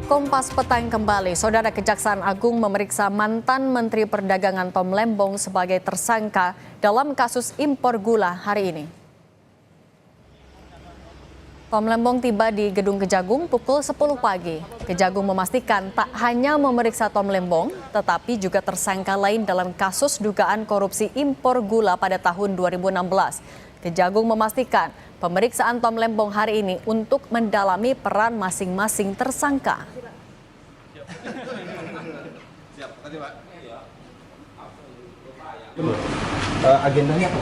Kompas Petang kembali, Saudara Kejaksaan Agung memeriksa mantan Menteri Perdagangan Tom Lembong sebagai tersangka dalam kasus impor gula hari ini. Tom Lembong tiba di Gedung Kejagung pukul 10 pagi. Kejagung memastikan tak hanya memeriksa Tom Lembong, tetapi juga tersangka lain dalam kasus dugaan korupsi impor gula pada tahun 2016. Kejagung memastikan pemeriksaan Tom Lembong hari ini untuk mendalami peran masing-masing tersangka. Agendanya apa?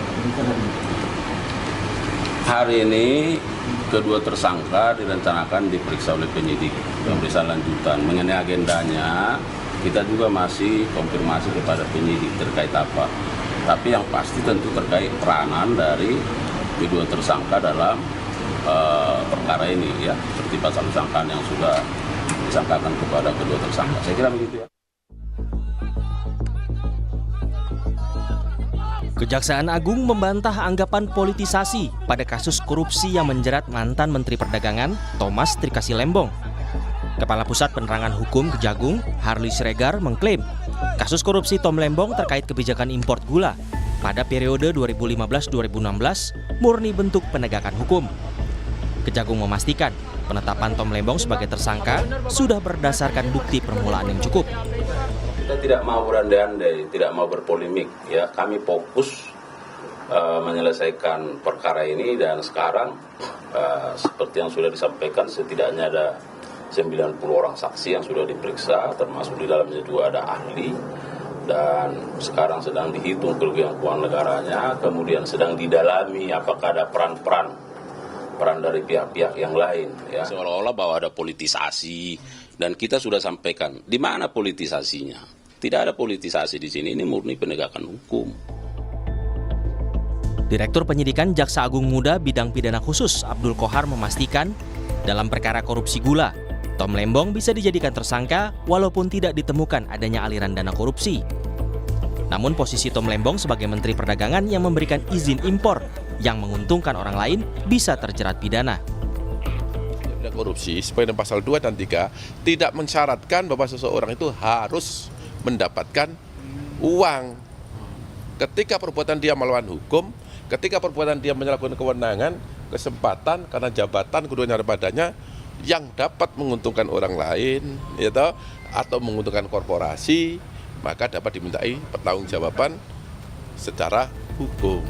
Hari ini kedua tersangka direncanakan diperiksa oleh penyidik pemeriksaan lanjutan. Mengenai agendanya, kita juga masih konfirmasi kepada penyidik terkait apa. Tapi yang pasti tentu terkait peranan dari kedua tersangka dalam perkara ini, ya, seperti pasal sangkaan yang sudah disangkakan kepada kedua tersangka. Saya kira begitu, ya. Kejaksaan Agung membantah anggapan politisasi pada kasus korupsi yang menjerat mantan Menteri Perdagangan Thomas Trikasih Lembong. Kepala Pusat Penerangan Hukum Kejagung, Harley Siregar, mengklaim kasus korupsi Tom Lembong terkait kebijakan impor gula pada periode 2015-2016 murni bentuk penegakan hukum. Kejagung memastikan penetapan Tom Lembong sebagai tersangka sudah berdasarkan bukti permulaan yang cukup. Kita tidak mau berandai-andai, tidak mau berpolemik, ya. Kami fokus menyelesaikan perkara ini, dan sekarang seperti yang sudah disampaikan, setidaknya ada 90 orang saksi yang sudah diperiksa, termasuk di dalamnya juga ada ahli, dan sekarang sedang dihitung kerugian keuangan negaranya, kemudian sedang didalami apakah ada peran dari pihak-pihak yang lain, ya. Seolah-olah bahwa ada politisasi, dan kita sudah sampaikan di mana politisasinya. Tidak ada politisasi di sini, ini murni penegakan hukum. Direktur Penyidikan Jaksa Agung Muda Bidang Pidana Khusus Abdul Kohar memastikan dalam perkara korupsi gula, Tom Lembong bisa dijadikan tersangka walaupun tidak ditemukan adanya aliran dana korupsi. Namun posisi Tom Lembong sebagai Menteri Perdagangan yang memberikan izin impor yang menguntungkan orang lain bisa terjerat pidana. Korupsi sesuai dengan pasal 2 dan 3 tidak mensyaratkan bahwa seseorang itu harus mendapatkan uang. Ketika perbuatan dia melawan hukum, ketika perbuatan dia menyalahgunakan kewenangan, kesempatan karena jabatan keduanya padanya yang dapat menguntungkan orang lain, gitu, atau menguntungkan korporasi, maka dapat dimintai pertanggungjawaban secara hukum.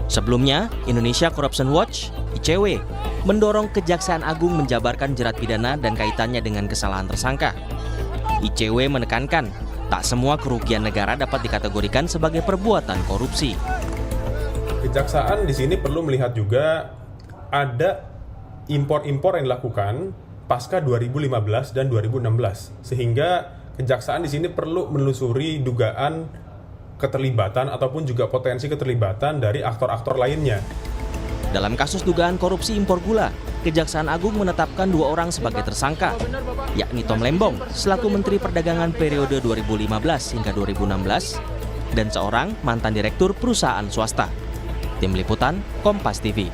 Sebelumnya, Indonesia Corruption Watch (ICW) mendorong Kejaksaan Agung menjabarkan jerat pidana dan kaitannya dengan kesalahan tersangka. ICW menekankan tak semua kerugian negara dapat dikategorikan sebagai perbuatan korupsi. Kejaksaan di sini perlu melihat juga ada impor-impor yang dilakukan pasca 2015 dan 2016, sehingga Kejaksaan di sini perlu menelusuri dugaan keterlibatan ataupun juga potensi keterlibatan dari aktor-aktor lainnya. Dalam kasus dugaan korupsi impor gula, Kejaksaan Agung menetapkan 2 orang sebagai tersangka, yakni Tom Lembong selaku Menteri Perdagangan periode 2015 hingga 2016 dan seorang mantan direktur perusahaan swasta. Tim Liputan, Kompas TV.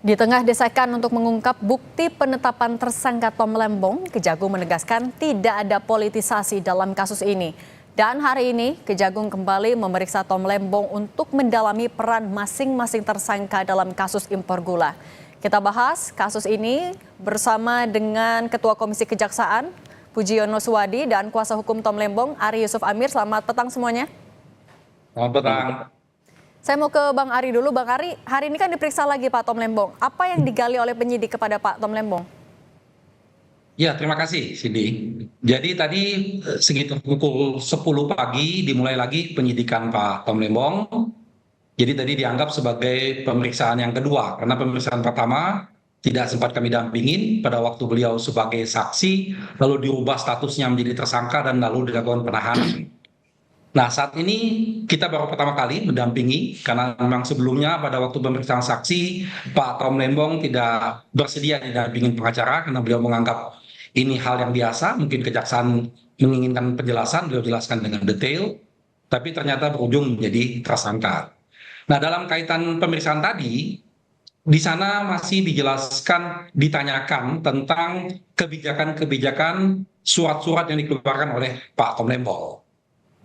Di tengah desakan untuk mengungkap bukti penetapan tersangka Tom Lembong, Kejagung menegaskan tidak ada politisasi dalam kasus ini. Dan hari ini, Kejagung kembali memeriksa Tom Lembong untuk mendalami peran masing-masing tersangka dalam kasus impor gula. Kita bahas kasus ini bersama dengan Ketua Komisi Kejaksaan, Pujiono Suwadi, dan Kuasa Hukum Tom Lembong, Ari Yusuf Amir. Selamat petang semuanya. Selamat petang. Saya mau ke Bang Ari dulu. Bang Ari, hari ini kan diperiksa lagi Pak Tom Lembong. Apa yang digali oleh penyidik kepada Pak Tom Lembong? Ya, terima kasih, Cindy. Jadi tadi sekitar pukul 10 pagi dimulai lagi penyidikan Pak Tom Lembong. Jadi tadi dianggap sebagai pemeriksaan yang kedua, karena pemeriksaan pertama tidak sempat kami dampingin pada waktu beliau sebagai saksi, lalu diubah statusnya menjadi tersangka dan lalu dilakukan penahanan. Nah, saat ini kita baru pertama kali mendampingi, karena memang sebelumnya pada waktu pemeriksaan saksi, Pak Tom Lembong tidak bersedia didampingin pengacara karena beliau menganggap ini hal yang biasa, mungkin kejaksaan menginginkan penjelasan, beliau jelaskan dengan detail, tapi ternyata berujung menjadi tersangka. Nah, dalam kaitan pemeriksaan tadi, di sana masih dijelaskan, ditanyakan tentang kebijakan-kebijakan surat-surat yang dikeluarkan oleh Pak Tom Lembong.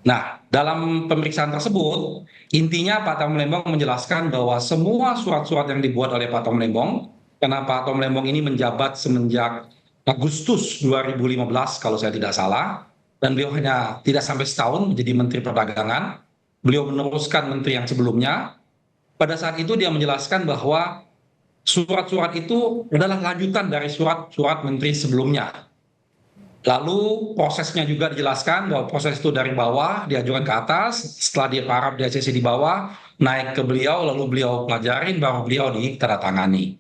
Nah, dalam pemeriksaan tersebut, intinya Pak Tom Lembong menjelaskan bahwa semua surat-surat yang dibuat oleh Pak Tom Lembong, karena Pak Tom Lembong ini menjabat semenjak Agustus 2015 kalau saya tidak salah, dan beliau hanya tidak sampai setahun menjadi Menteri Perdagangan, beliau meneruskan menteri yang sebelumnya. Pada saat itu dia menjelaskan bahwa surat-surat itu adalah lanjutan dari surat-surat menteri sebelumnya. Lalu prosesnya juga dijelaskan bahwa proses itu dari bawah diajukan ke atas, setelah dia paraf di ACC di bawah, naik ke beliau, lalu beliau pelajarin, baru beliau ditandatangani.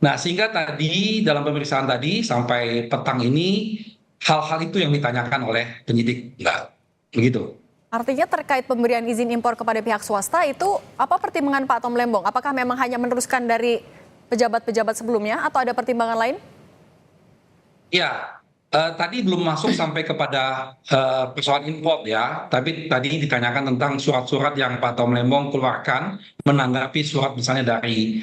Nah, sehingga tadi dalam pemeriksaan tadi sampai petang ini, hal-hal itu yang ditanyakan oleh penyidik. Nah, begitu. Artinya terkait pemberian izin impor kepada pihak swasta itu apa pertimbangan Pak Tom Lembong? Apakah memang hanya meneruskan dari pejabat-pejabat sebelumnya atau ada pertimbangan lain? Ya, tadi belum masuk sampai kepada persoalan import ya, tapi tadi ditanyakan tentang surat-surat yang Pak Tom Lembong keluarkan menanggapi surat misalnya dari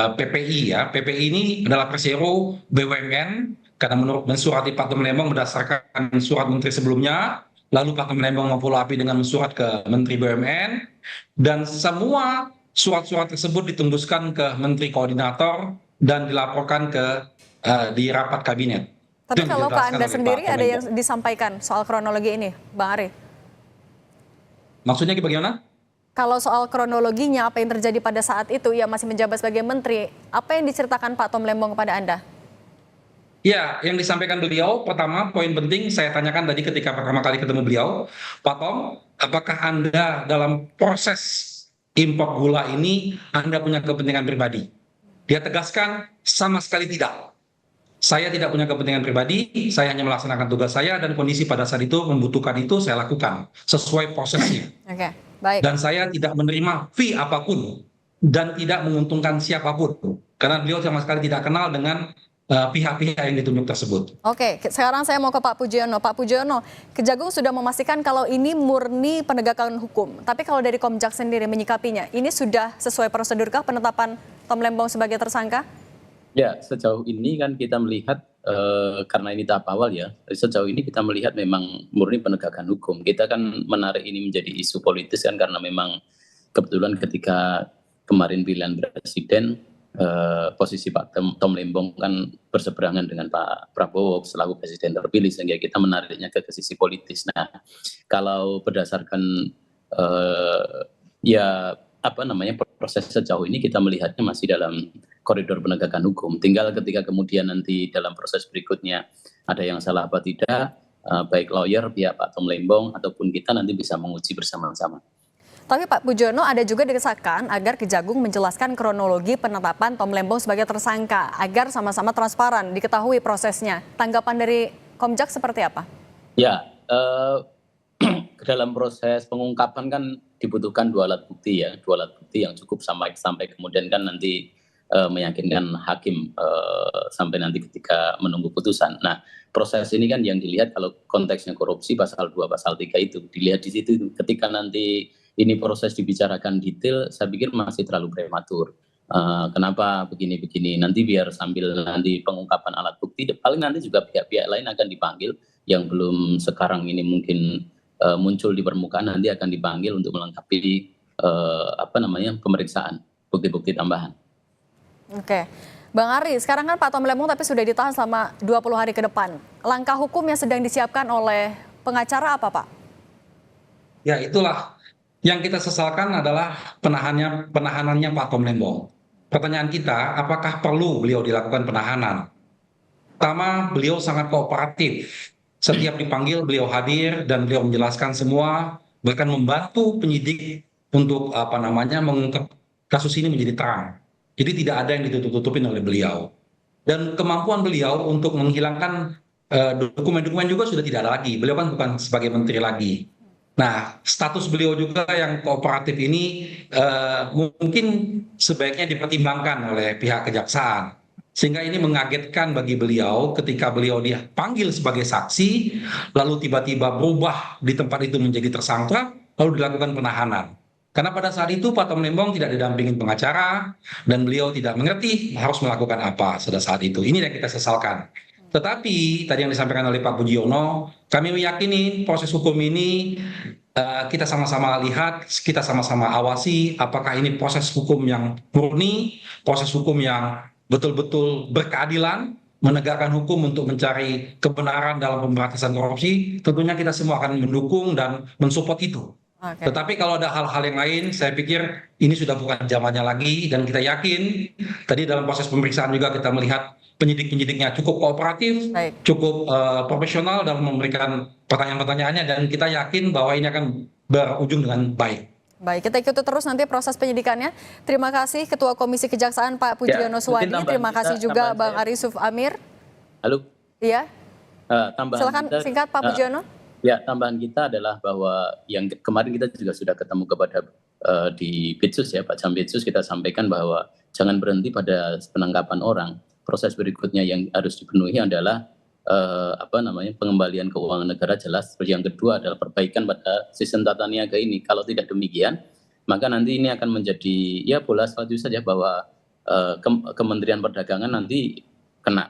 PPI ya. PPI ini adalah persero BUMN karena menurut mensurati Pak Tom Lembong berdasarkan surat menteri sebelumnya, lalu Pak Tom Lembong memfollow-up dengan surat ke Menteri BUMN, dan semua surat-surat tersebut ditembuskan ke Menteri Koordinator dan dilaporkan ke di rapat kabinet. Tapi Itu yang kalau ke dijelaskan Anda oleh sendiri Pak Tom ada yang Lembong. disampaikan soal kronologi ini, Bang Ari? Maksudnya bagaimana? Kalau soal kronologinya apa yang terjadi pada saat itu ia masih menjabat sebagai menteri, apa yang diceritakan Pak Tom Lembong kepada Anda? Ya, yang disampaikan beliau, pertama poin penting saya tanyakan tadi ketika pertama kali ketemu beliau, Pak Tom, apakah Anda dalam proses impor gula ini Anda punya kepentingan pribadi? Dia tegaskan sama sekali tidak. Saya tidak punya kepentingan pribadi, saya hanya melaksanakan tugas saya dan kondisi pada saat itu membutuhkan itu saya lakukan sesuai prosesnya. Oke, baik. Dan saya tidak menerima fee apapun dan tidak menguntungkan siapapun karena beliau sama sekali tidak kenal dengan pihak-pihak yang ditunjuk tersebut. Oke, sekarang saya mau ke Pak Pujono. Pak Pujono, Kejagung sudah memastikan kalau ini murni penegakan hukum. Tapi kalau dari Komjak sendiri menyikapinya, ini sudah sesuai prosedurkah penetapan Tom Lembong sebagai tersangka? Ya, sejauh ini kan kita melihat, karena ini tahap awal ya, sejauh ini kita melihat memang murni penegakan hukum. Kita kan menarik ini menjadi isu politis kan karena memang kebetulan ketika kemarin pilihan presiden, posisi Pak Tom Lembong kan berseberangan dengan Pak Prabowo selaku presiden terpilih, sehingga kita menariknya ke sisi politis. Nah, kalau berdasarkan proses sejauh ini kita melihatnya masih dalam koridor penegakan hukum. Tinggal ketika kemudian nanti dalam proses berikutnya ada yang salah apa tidak, baik lawyer, pihak Pak Tom Lembong ataupun kita nanti bisa menguji bersama-sama. Tapi Pak Pujono, ada juga desakan agar Kejagung menjelaskan kronologi penetapan Tom Lembong sebagai tersangka agar sama-sama transparan, diketahui prosesnya. Tanggapan dari Komjak seperti apa? Ya, dalam proses pengungkapan kan dibutuhkan dua alat bukti ya, dua alat bukti yang cukup sampai kemudian kan nanti meyakinkan hakim sampai nanti ketika menunggu putusan. Nah, proses ini kan yang dilihat kalau konteksnya korupsi pasal 2, pasal 3 itu dilihat di situ. Ketika nanti ini proses dibicarakan detail, saya pikir masih terlalu prematur. Kenapa begini-begini? Nanti biar sambil nanti pengungkapan alat bukti, paling nanti juga pihak-pihak lain akan dipanggil yang belum sekarang ini mungkin muncul di permukaan, nanti akan dipanggil untuk melengkapi pemeriksaan bukti-bukti tambahan. Oke, Bang Ari, sekarang kan Pak Tom Lembong tapi sudah ditahan selama 20 hari ke depan. Langkah hukum yang sedang disiapkan oleh pengacara apa, Pak? Ya, itulah yang kita sesalkan adalah penahanannya Pak Tom Lembong. Pertanyaan kita, apakah perlu beliau dilakukan penahanan? Pertama, beliau sangat kooperatif. Setiap dipanggil beliau hadir dan beliau menjelaskan semua, bahkan membantu penyidik untuk mengungkap kasus ini menjadi terang. Jadi tidak ada yang ditutup-tutupin oleh beliau. Dan kemampuan beliau untuk menghilangkan dokumen-dokumen juga sudah tidak ada lagi. Beliau kan bukan sebagai menteri lagi. Nah, status beliau juga yang kooperatif ini mungkin sebaiknya dipertimbangkan oleh pihak kejaksaan. Sehingga ini mengagetkan bagi beliau ketika beliau dipanggil sebagai saksi, lalu tiba-tiba berubah di tempat itu menjadi tersangka, lalu dilakukan penahanan. Karena pada saat itu Pak Tom Lembong tidak didampingin pengacara dan beliau tidak mengerti harus melakukan apa pada saat itu. Ini yang kita sesalkan. Tetapi tadi yang disampaikan oleh Pak Pujiono, kami meyakini proses hukum ini kita sama-sama lihat, kita sama-sama awasi apakah ini proses hukum yang murni, proses hukum yang betul-betul berkeadilan, menegakkan hukum untuk mencari kebenaran dalam pemberantasan korupsi. Tentunya kita semua akan mendukung dan mensupport itu. Oke. Tetapi kalau ada hal-hal yang lain, saya pikir ini sudah bukan zamannya lagi, dan kita yakin tadi dalam proses pemeriksaan juga kita melihat penyidik-penyidiknya cukup kooperatif, Baik. cukup profesional dalam memberikan pertanyaan-pertanyaannya, dan kita yakin bahwa ini akan berujung dengan baik. Baik, kita ikuti terus nanti proses penyidikannya. Terima kasih Ketua Komisi Kejaksaan Pak Pujiono Suwadi. mungkin tambahan Terima kasih kita- juga tambahan Bang saya. Arisuf Amir. Halo, Iya, tambahan silakan kita, singkat Pak Pujiono. ya tambahan kita adalah bahwa yang kemarin kita juga sudah ketemu kepada di Bitsus ya Pak Jambitsus, kita sampaikan bahwa jangan berhenti pada penangkapan orang. Proses berikutnya yang harus dipenuhi adalah pengembalian keuangan negara jelas. Terus yang kedua adalah perbaikan pada sistem tata niaga ini. Kalau tidak demikian, maka nanti ini akan menjadi ya bola salju saja bahwa Kementerian Perdagangan nanti kena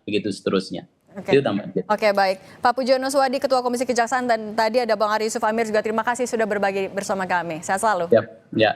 begitu seterusnya. Oke. Itu tambahan kita. Oke, baik. Pak Pujiono Suwadi, Ketua Komisi Kejaksaan, dan tadi ada Bang Arisuf Amir juga. Terima kasih sudah berbagi bersama kami. Sehat selalu. Ya.